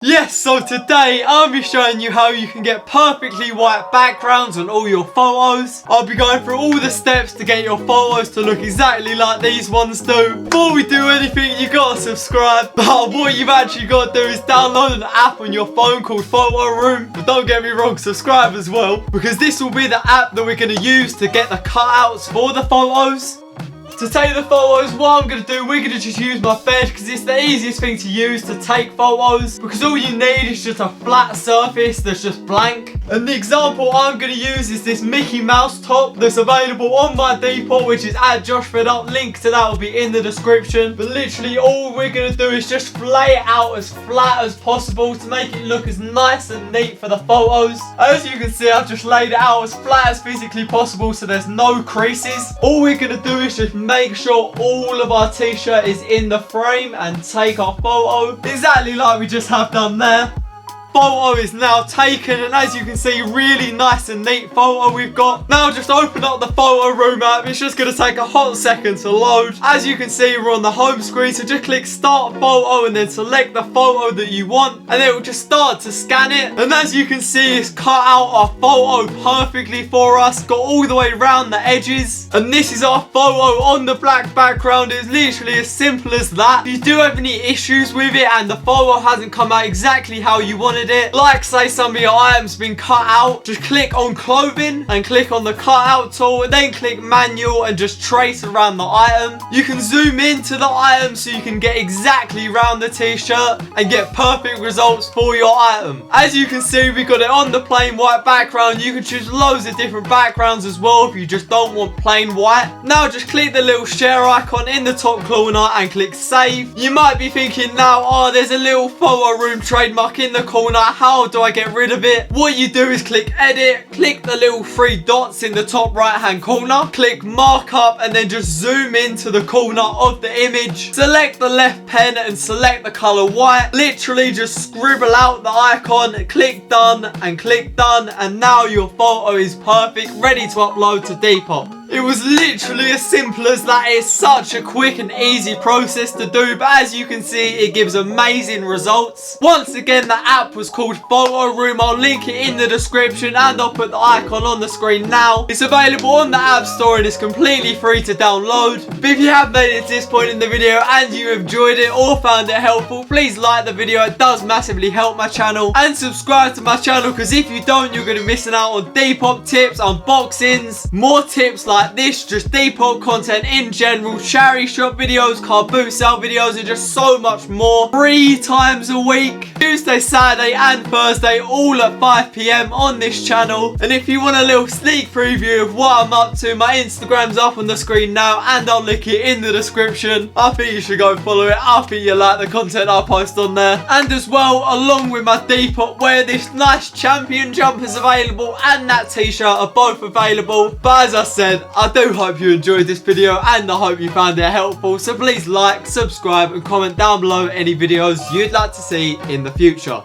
Yes, so today I'll be showing you how you can get perfectly white backgrounds on all your photos. I'll be going through all the steps to get your photos to look exactly like these ones do. Before we do anything, you gotta subscribe. But what you've actually got to do is download an app on your phone called Photo Room. But don't get me wrong, subscribe as well, because this will be the app that we're gonna use to get the cutouts for the photos. To take the photos, what I'm going to do, we're going to just use my bed because it's the easiest thing to use to take photos, because all you need is just a flat surface that's just blank. And the example I'm going to use is this Mickey Mouse top that's available on my Depop, which is at Joshfedup. Link to that will be in the description. But literally all we're going to do is just lay it out as flat as possible to make it look as nice and neat for the photos. As you can see, I've just laid it out as flat as physically possible so there's no creases. All we're going to do is just make sure all of our t-shirt is in the frame and take our photo exactly like we just have done there. Photo is now taken, and as you can see, really nice and neat photo we've got. Now just open up the Photo Room app. It's just going to take a hot second to load. As you can see, we're on the home screen, so just click start photo and then select the photo that you want, and it will just start to scan it. And as you can see, it's cut out our photo perfectly for us, got all the way around the edges, and this is our photo on the black background. It's literally as simple as that. If you do have any issues with it and the photo hasn't come out exactly how you wanted it, like say some of your items been cut out, just click on clothing and click on the cutout tool, and then click manual and just trace around the item. You can zoom into the item so you can get exactly around the t-shirt and get perfect results for your item. As you can see, we got it on the plain white background. You can choose loads of different backgrounds as well if you just don't want plain white. Now just click the little share icon in the top corner and click save. You might be thinking now, oh, there's a little Photo Room trademark in the corner. How do I get rid of it? What you do is click edit, click the little three dots in the top right hand corner, click markup, and then just zoom into the corner of the image. Select the left pen and select the color white. Literally just scribble out the icon, click done, and now your photo is perfect, ready to upload to Depop. It was literally as simple as that. It's such a quick and easy process to do, but as you can see, it gives amazing results. Once again, the app was called Photo Room. I'll link it in the description and I'll put the icon on the screen now. It's available on the App Store and it's completely free to download. But if you have made it to this point in the video and you enjoyed it or found it helpful, please like the video. It does massively help my channel, and subscribe to my channel, because if you don't, you're going to be missing out on Depop tips, unboxings, more tips like this, just Depop content in general, charity shop videos, car boot sale videos, and just so much more 3 times a week, Tuesday, Saturday and Thursday, all at 5 PM on this channel. And if you want a little sneak preview of what I'm up to, my Instagram's up on the screen now and I'll link it in the description. I think you should go follow it. I think you like the content I post on there. And as well, along with my Depop wear, this nice champion jumper's available and that t-shirt are both available. But as I said, I do hope you enjoyed this video and I hope you found it helpful. So please like, subscribe and comment down below any videos you'd like to see in the future.